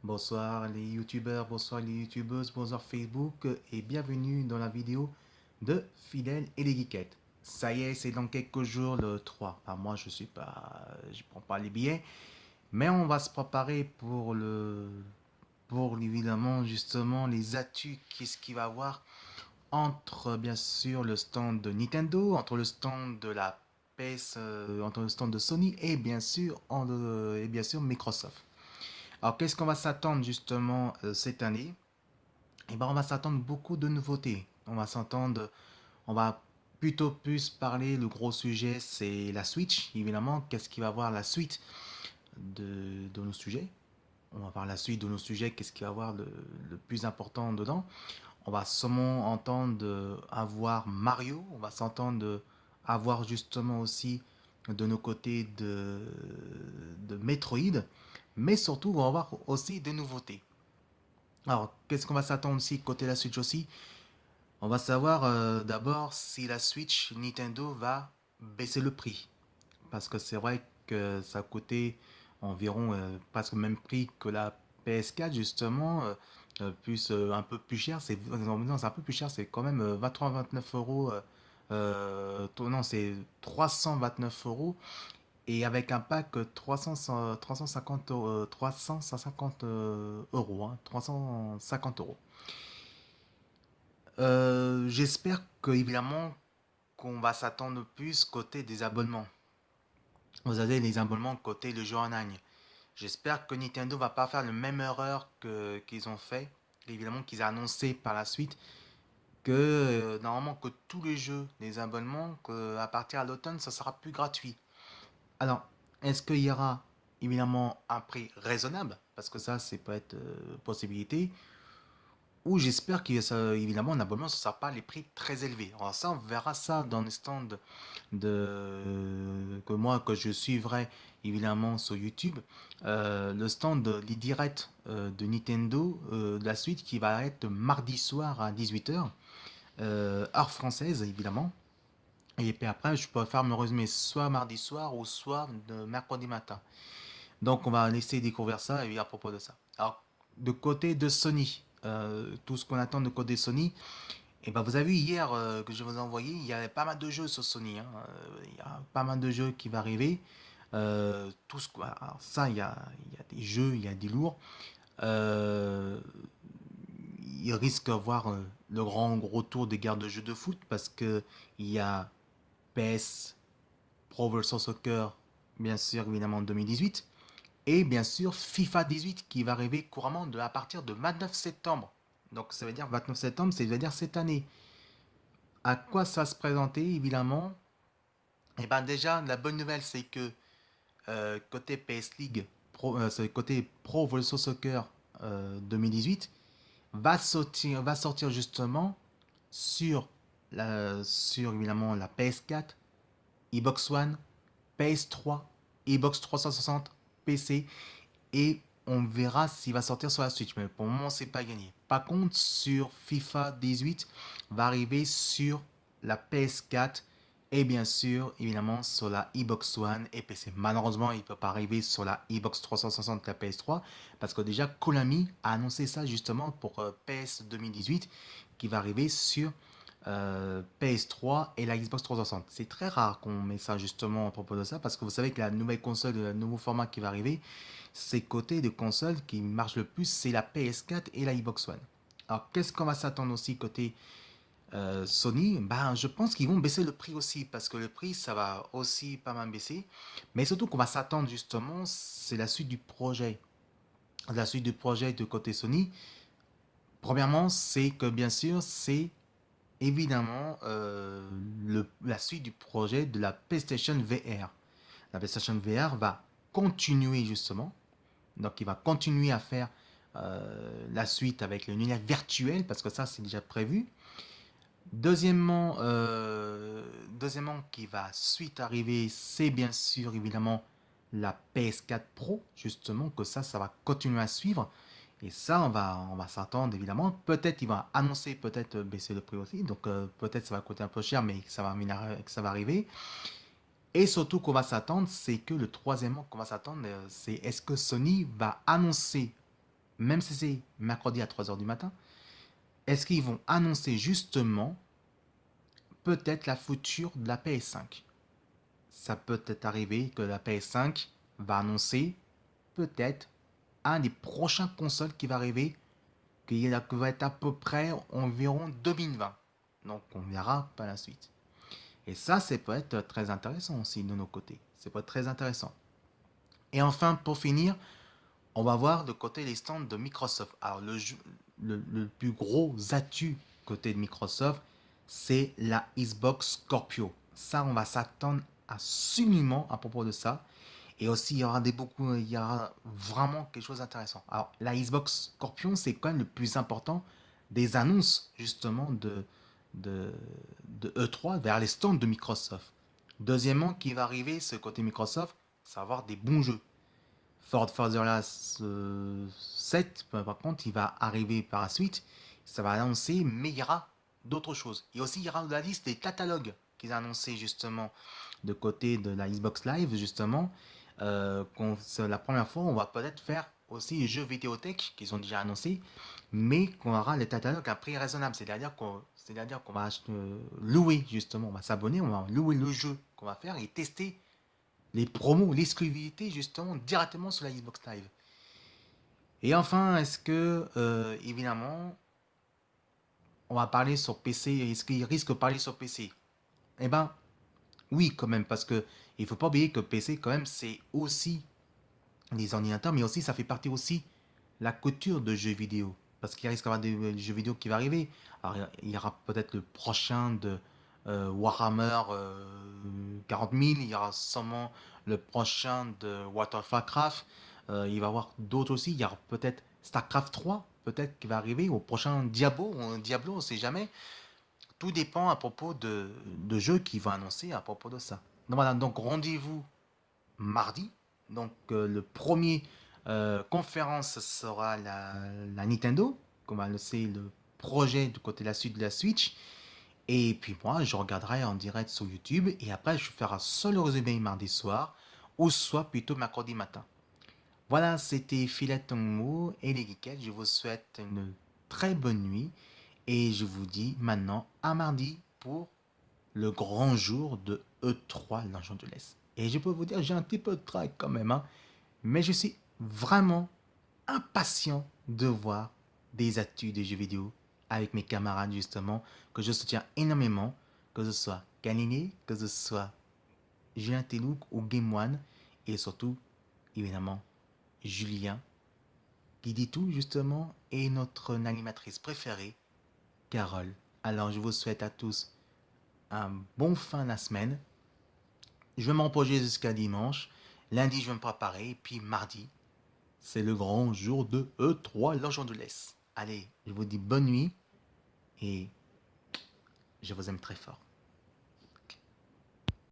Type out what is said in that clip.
Bonsoir les youtubeurs, bonsoir les youtubeuses, bonsoir Facebook et bienvenue dans la vidéo de Fidèle et les Geekettes. Ça y est, c'est dans quelques jours le 3. Enfin, moi je prends pas les billets, mais on va se préparer pour évidemment justement les atouts qu'est-ce qu'il va y avoir entre bien sûr le stand de Nintendo, entre le stand de la PS, entre le stand de Sony et bien sûr Microsoft. Alors, qu'est-ce qu'on va s'attendre justement cette année? Eh ben, on va s'attendre beaucoup de nouveautés. On va plutôt plus parler, le gros sujet, c'est la Switch, évidemment. Qu'est-ce qu'il va avoir la suite de nos sujets? On va voir la suite de nos sujets, qu'est-ce qu'il va avoir le plus important dedans? On va sûrement entendre avoir Mario, on va s'entendre avoir justement aussi de nos côtés de Metroid, mais surtout on va avoir aussi des nouveautés. Alors, qu'est-ce qu'on va s'attendre aussi côté la Switch aussi? On va savoir d'abord si la Switch Nintendo va baisser le prix. Parce que c'est vrai que ça a coûté environ presque le même prix que la PS4 justement, plus un peu plus cher. Non, c'est un peu plus cher, c'est quand même 23-29 euros. Non, c'est 329 euros. Et avec un pack 350 350 euros, hein, 350 euros. J'espère que évidemment qu'on va s'attendre plus côté des abonnements. Vous avez les abonnements côté le jeu en ligne. J'espère que Nintendo va pas faire la même erreur qu'ils ont fait, évidemment qu'ils ont annoncé par la suite, que normalement que tous les jeux, les abonnements, que à partir de l'automne, ça sera plus gratuit. Alors, est-ce qu'il y aura évidemment un prix raisonnable? Parce que ça peut être possibilité. Ou j'espère qu'évidemment, un abonnement, ce ne sera pas les prix très élevés. Alors ça, on verra ça dans les stands que je suivrai évidemment sur YouTube. Le stand les directs de Nintendo, de la suite, qui va être mardi soir à 18 h, heure française évidemment. Et puis après, je peux faire me résumer soit mardi soir ou soit de mercredi matin. Donc on va laisser découvrir ça et à propos de ça. Alors, de côté de Sony, tout ce qu'on attend de côté Sony, et ben vous avez vu hier que je vous ai envoyé, il y a pas mal de jeux sur Sony, hein. Il y a pas mal de jeux qui vont arriver. Alors ça, il y a des jeux, il y a des lourds. Euh, il risque d'avoir le grand gros tour des guerres de jeux de foot parce que il y a PS Pro Evolution Soccer, bien sûr, évidemment en 2018. Et bien sûr, FIFA 18 qui va arriver couramment à partir de 29 septembre. Donc ça veut dire 29 septembre, ça veut dire cette année. À quoi ça va se présenter, évidemment? Et bien déjà, la bonne nouvelle, c'est que côté PS League, côté Pro Evolution Soccer 2018, va sortir justement sur, sur évidemment la PS4, Xbox One, PS3, Xbox 360, PC, et on verra s'il va sortir sur la Switch. Mais pour le moment, c'est pas gagné. Par contre, sur FIFA 18, va arriver sur la PS4 et bien sûr, évidemment, sur la Xbox One et PC. Malheureusement, il ne peut pas arriver sur la Xbox 360 et la PS3 parce que déjà, Konami a annoncé ça justement pour PS 2018 qui va arriver sur PS3 et la Xbox 360. C'est très rare qu'on met ça justement à propos de ça parce que vous savez que la nouvelle console, le nouveau format qui va arriver, c'est côté de console qui marche le plus, c'est la PS4 et la Xbox One. Alors qu'est-ce qu'on va s'attendre aussi côté Sony? Ben, je pense qu'ils vont baisser le prix aussi parce que le prix ça va aussi pas mal baisser. Mais surtout qu'on va s'attendre justement, c'est la suite du projet. La suite du projet de côté Sony. Premièrement, c'est que bien sûr, c'est évidemment la suite du projet de la PlayStation VR. La PlayStation VR va continuer justement, donc il va continuer à faire la suite avec l'univers virtuel parce que ça c'est déjà prévu. Deuxièmement, qui va suite arriver, c'est bien sûr évidemment la PS4 Pro, justement, que ça va continuer à suivre. Et ça, on va s'attendre évidemment. Peut-être il va annoncer, peut-être baisser le prix aussi. Donc peut-être ça va coûter un peu cher, mais que ça va arriver. Et surtout qu'on va s'attendre, c'est que le troisièmement qu'on va s'attendre, c'est est-ce que Sony va annoncer même si c'est mercredi à 3 heures du matin, est-ce qu'ils vont annoncer justement peut-être la future de la PS5? Ça peut être arrivé que la PS5 va annoncer peut-être un des prochains consoles qui va arriver, qui va être à peu près environ 2020. Donc on verra par la suite. Et ça, c'est peut être très intéressant aussi de nos côtés. C'est peut être très intéressant. Et enfin, pour finir, on va voir de côté les stands de Microsoft. Alors le plus gros atout côté de Microsoft, c'est la Xbox Scorpio. Ça, on va s'attendre absolument à propos de ça. Et aussi, il y aura vraiment quelque chose d'intéressant. Alors, la Xbox Scorpion, c'est quand même le plus important des annonces, justement, de, de E3 vers les stands de Microsoft. Deuxièmement, qui va arriver, ce côté Microsoft, c'est avoir des bons jeux. Ford Furtherless 7, par contre, il va arriver par la suite. Ça va annoncer, mais il y aura d'autres choses. Et aussi, il y aura la liste des catalogues qu'ils ont annoncé justement de côté de la Xbox Live, justement. C'est la première fois, on va peut-être faire aussi les jeux vidéothèques qu'ils ont déjà annoncés, mais qu'on aura les catalogues à prix raisonnable. C'est-à-dire qu'on va louer, justement, on va s'abonner, on va louer le jeu qu'on va faire et tester les promos, l'exclusivité justement directement sur la Xbox Live. Et enfin, est-ce que, évidemment, on va parler sur PC, est-ce qu'il risque de parler sur PC? Eh ben, oui, quand même, parce que il faut pas oublier que PC, quand même, c'est aussi des ordinateurs, mais aussi, ça fait partie aussi la couture de jeux vidéo. Parce qu'il risque d'avoir des jeux vidéo qui vont arriver. Alors, il y aura peut-être le prochain de Warhammer 40 000, il y aura sûrement le prochain de World of Warcraft, il va y avoir d'autres aussi, il y aura peut-être StarCraft 3, peut-être qui va arriver, au prochain Diablo, Diablo, on ne sait jamais. Tout dépend à propos de jeux qui vont annoncer à propos de ça. Donc voilà, donc rendez-vous mardi. Donc le premier conférence sera la Nintendo, comme on le sait, le projet du côté de la suite de la Switch. Et puis moi, je regarderai en direct sur YouTube et après, je ferai soit le résumé mardi soir ou soit plutôt mercredi matin. Voilà, c'était Philet Tongmo et les Geekettes. Je vous souhaite une très bonne nuit et je vous dis maintenant à mardi pour le grand jour de E3 Los Angeles. Et je peux vous dire, j'ai un petit peu de travail quand même, hein, mais je suis vraiment impatient de voir des actus de jeux vidéo avec mes camarades justement, que je soutiens énormément, que ce soit Kaliné, que ce soit Julien Telouk ou Game One, et surtout, évidemment, Julien, qui dit tout justement, et notre animatrice préférée, Carole. Alors je vous souhaite à tous un bon fin de la semaine. Je vais m'en reposer jusqu'à dimanche. Lundi, je vais me préparer. Et puis mardi, c'est le grand jour de E3 Los Angeles. Allez, je vous dis bonne nuit et je vous aime très fort.